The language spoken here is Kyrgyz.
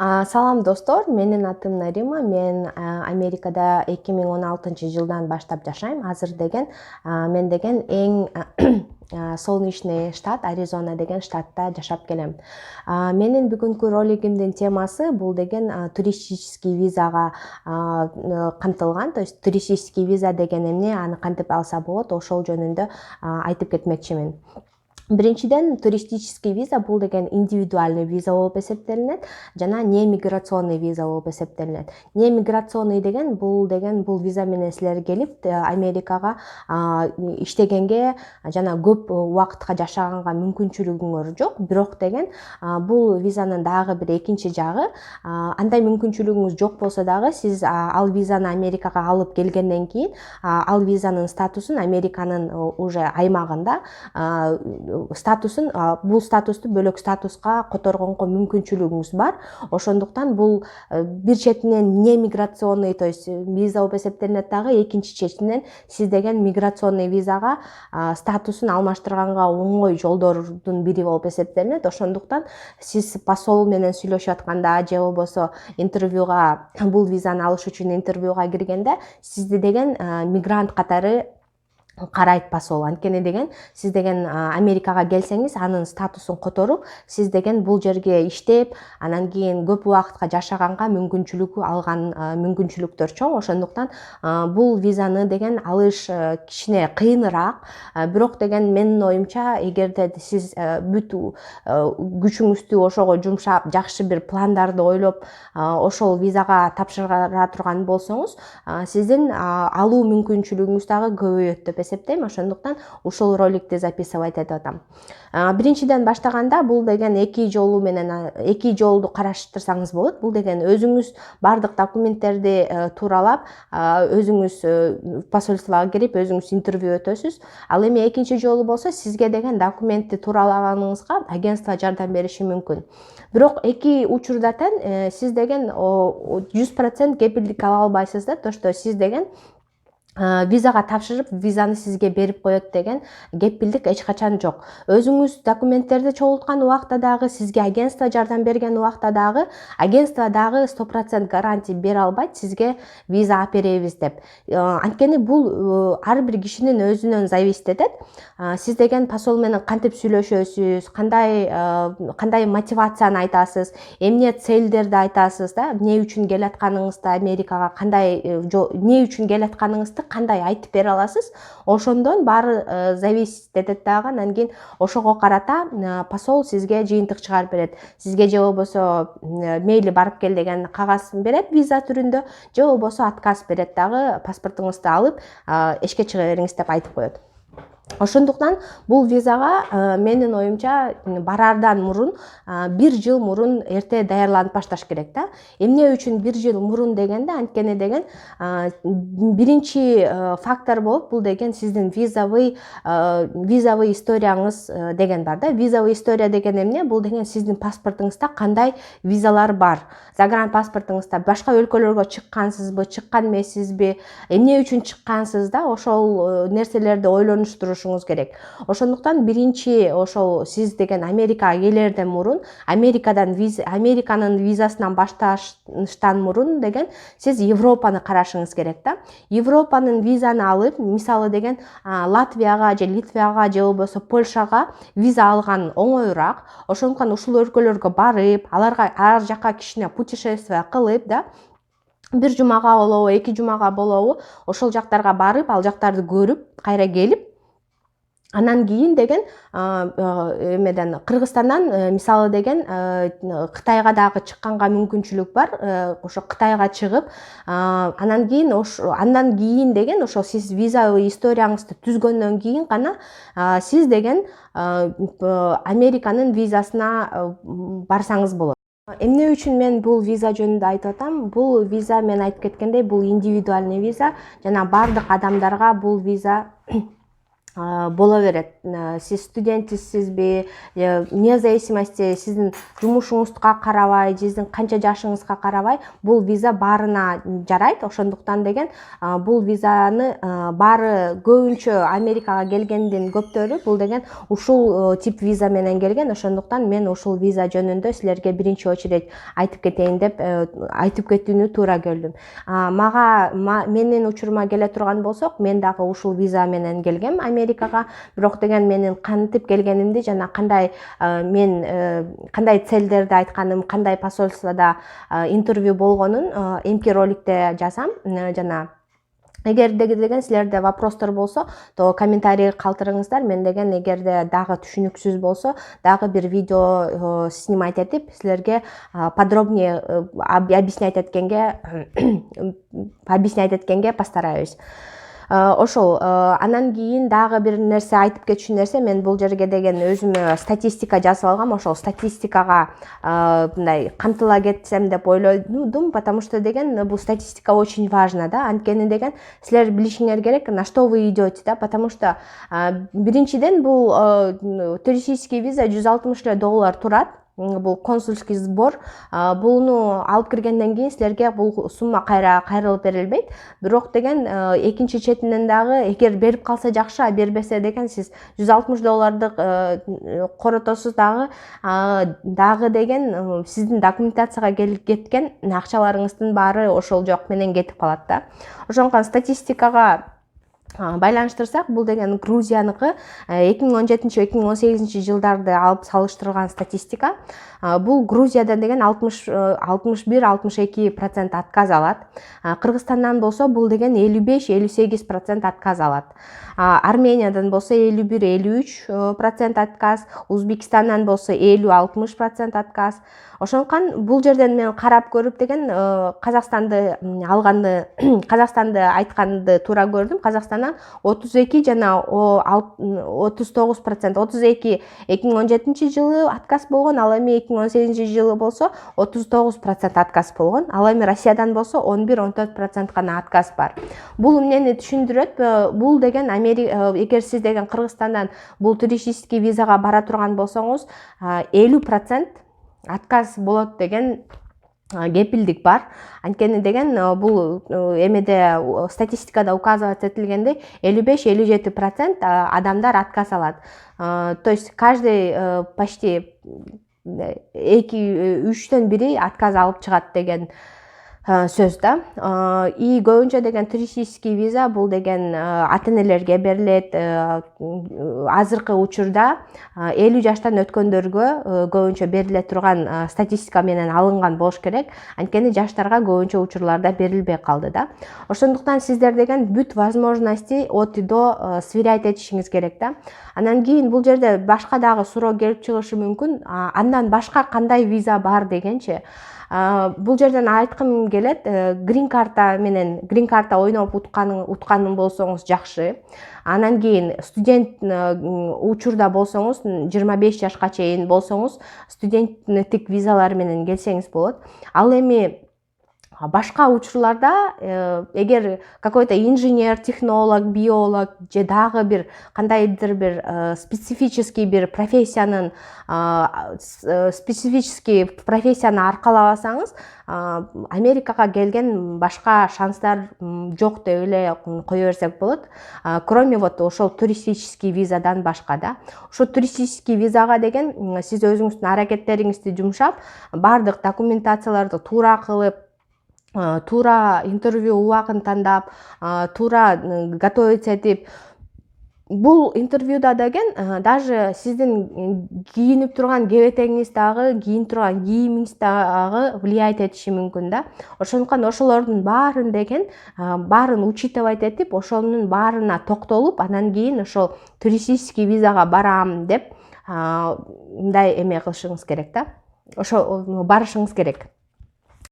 Салам достор, менин атым Нарима. Мен Америкада 2016 жылдан баштап жашайм. Азыр деген мен деген эң солнечный штат, Аризона деген штатта жашап келем. Менин бүгүнкү ролигимдин темасы бул деген туристический визага камтылган. То есть туристический виза деген эмне, аны кантип алса болот, ошол жөнүндө айтып кетмекчимин. Биринчиден, туристический виза бул деген индивидуальный виза болуп эсептелинет жана немиграционный виза болуп эсептелинет. Немиграционный деген бул виза менен силер келип Америкага иштегенге жана көп убакытка жашаганга мүмкүнчүлүгүңөр жок. Бирок деген бул визанын дагы бир экинчи жагы, андай мүмкүнчүлүгүңүз жок болсо дагы сиз ал визаны Америкага алып келгенден кийин ал визанын статусун Американын уже аймагында бул статусту бөлөк статуска которгонго мүмкүнчүлүгүңүз бар. Ошондуктан бул бир четинен немиграционный, то есть виза болуп эсептелинет, дагы экинчи четинен сиз деген миграционный визага статусун алмаштырганга оңой жолдордун бири болуп эсептелинет. Ошондуктан сиз посол менен сүйлөшүп атканда же болбосо интервьюга, бул визаны алыш үчүн интервьюга киргенде сизди деген мигрант катары карайт посол. Анткени деген сиз деген Америкага келсеңиз, анын статусун которуп, сиз деген бул жерге иштеп, анан кийин көп убакытка жашаганга мүмкүнчүлүк алган мүмкүнчүлүктөр чоң. Ошондуктан бул визаны деген алыш кичине кыйыныраак. Бирок деген менин оюмча, эгерде сиз бүт күчүңүздү ошого жумшап, жакшы бир пландарды ойлоп, ошол визага тапшыра турган болсоңуз, сиздин алуу мүмкүнчүлүгүңүз дагы көбөйөт деп эсептейм. Ошондуктан ушул роликти записывать этип атам. Биринчиден баштаганда бул деген эки жолду караштырсаңыз болот. Бул деген өзүңүз бардык документтерди тууралап, өзүңүз посольствого кирип, өзүңүз интервью өтөсүз. Ал эми экинчи жолу болсо, сизге деген документти тууралаганыңызга агентство жардам бериши мүмкүн. Бирок эки учурда тең сиз деген 100% кепилдик ала албайсыз да, то что сиз деген визага тапшырып, визаны сизге берип коет деген кепилдик эч качан жок. Өзүңүз документтерди чогулткан убакта дагы, сизге агентство жардам берген убакта дагы, агентство дагы 100% гарантия бере албайт сизге виза алып беребиз деп. Анткени бул ар бир кишинин өзүнөн зависит этет. Сиз деген посол менен кантип сүйлөшөсүз, кандай мотивацияны айтасыз, эмне целдерди айтасыз да, эмне үчүн келатканыңызды, Америкага эмне үчүн келатканыңызды кандай айтып бере аласыз, ошондон баары зависит этет дагы. Анан кийин ошого карата посол сизге жыйынтык чыгарып берет. Сизге же болбосо мейли барып кел деген кагаз берет виза түрүндө, же болбосо отказ берет дагы, паспортуңузду алып эшикке чыга бериңиз деп айтып коет. Ошондуктан бул визага менин оюмча барардан мурун, 1 жыл мурун эрте даярланып башташ керек да. Эмне үчүн 1 жыл мурун дегенде, анткени деген биринчи фактор болуп, бул деген сиздин визовый историяңыз деген бар да. Визовый история деген эмне? Бул деген сиздин паспортуңузда кандай визалар бар. Загранпаспортуңузда башка өлкөлөргө чыккансызбы, чыккан эмессизби, эмне үчүн чыккансыз да, ошол нерселерди ойлонуштурушуңуз керек. Ошондуктан биринчи ошол сиз деген Америкага келерден мурун, Американын визасынан башташтан мурун деген сиз Европаны карашыңыз керек да. Европанын визаны алып, мисалы деген Латвияга же Литвага же болбосо Польшага виза алган оңоюраак. Ошондуктан ушул өлкөлөргө барып, ар жака кичине путешествие кылып да, 1 жумага болобу, 2 жумага болобу, ошол жактарга барып, ал жактарды көрүп, кайра келип, анан кийин деген эмеден Кыргызстандан мисалы деген Кытайга дагы чыкканга мүмкүнчүлүк бар. Ошо Кытайга чыгып, андан кийин деген ошо сиз визовый историяңызды түзгөндөн кийин гана сиз деген Американын визасына барсаңыз болот. Эмне үчүн мен бул виза жөнүндө айтып атам? Бул виза, мен айтып кеткендей, бул индивидуальный виза жана бардык адамдарга бул виза боло берет. Сиз студентсизби, вне зависимости сиздин жумушуңузга карабай, сиздин канча жашыңызга карабай бул виза баарына жарайт. Ошондуктан деген бул визаны баары көбүнчө Америкага келгендин көптөрү бул деген ушул тип виза менен келген. Ошондуктан мен ушул виза жөнүндө силерге биринчи очередь айтып кетейин деп айтып кетүүнү туура көрдүм. Менин учурума келе турган болсок, мен дагы ушул виза менен келгем Америкага. Бирок деген менин кантип келгенимди жана кандай кандай целдерди айтканым, кандай посольствода интервью болгонун эмки роликте жазам. Жана эгерде деген силерде вопростор болсо, то комментарий калтырыңыздар. Мен деген эгерде дагы түшүнүксүз болсо, дагы бир видео снимать этип силерге подробнее объяснять эткенге постараюсь. Ошол анан кийин дагы бир нерсе айтып кетчү нерсе, мен бул жерге деген өзүмө статистика жазып алгам. Ошол статистикага мындай камтыла кетсем деп ойлодум, потому что деген бул статистика очень важна да. Анткени деген силер билишиңер керек, на что вы идете да, потому что биринчиден бул туристический виза $160 турат. Бул консульский сбор. Буну алып киргенден кийин силерге бул сумма кайрылып берилбейт. Бирок деген экинчи четинен дагы эгер берип калса жакшы, а бербесе деген сиз $160 коротосуз дагы деген сиздин документацияга кеткен акчаларыңыздын баары ошол жок менен кетип калат да. Ошондуктан статистикага байланыштырсак, бул деген Грузияныкы 2017-2018 жылдарды алып салыштырылган статистика. Бул Грузиядан деген 61-62% отказ алат. Кыргызстандан болсо бул деген 55-58% отказ алат. Армениядан болсо 51-53% отказ, Узбекистандан болсо 50-60% отказ. Ошондуктан бул жерден мен карап көрүп деген Казакстанды айтканды туура көрдүм. Казакстандан 32 жана 39%, 32 2017 жылы отказ болгон, ал эми 2018 жылы болсо 39% отказ болгон. Ал эми Россиядан болсо 11-14% гана отказ бар. Бул эмнени түшүндүрөт? Бул деген эгер сиз деген Кыргызстандан бул туристический визага бара турган болсоңуз, 50% отказ болот деген кепилдик бар. Анткени деген бул эмеде статистикада указывать этилгендей 55-57% адамдар отказ алат. То есть каждый почти 2-3төн бири отказ алып чыгат деген сөз да. И көбүнчө деген туристический виза бул деген ата-энелерге берилет. Азыркы учурда 50 жаштан өткөндөргө көбүнчө бериле турган статистика менен алынган болуш керек. Анткени жаштарга көбүнчө учурларда берилбей калды да. Ошондуктан сиздер деген бүт возможности от и до сверять этишиңиз керек да. Анан кийин бул жерде башка дагы суроо келип чыгышы мүмкүн. Андан башка кандай виза бар дегенчи. Бул жерден айткым келет, грин карта ойноп утканым болсоңуз жакшы. Анан кийин студент учурда болсоңуз, 25 жашка чейин болсоңуз, студенттик визалар менен келсеңиз болот. Ал эми башка учурларда эгер какой-то инженер, технолог, биолог же дагы бир кандайдыр бир специфический профессияны аркалабасаңыз, Америкага келген башка шанстар жок деп эле кое берсек болот. Кроме вот ошол туристический визадан башка да. Ошо туристический визага деген сиз өзүңүздүн аракеттериңизди жумшап, бардык документацияларды туура кылып, туура интервью убагын тандап, туура готовиться этип, бул интервьюда деген даже сиздин кийинип турган кебетеңиз дагы, кийинип турган кийимиңиз дагы влиять этиши мүмкүн да. Ошондуктан ошолордун баарын деген баарын учитывать этип, ошонун баарына токтолуп, анан кийин ошол туристический визага барам деп мындай эме кылышыңыз керек да. Ошо барышыңыз керек.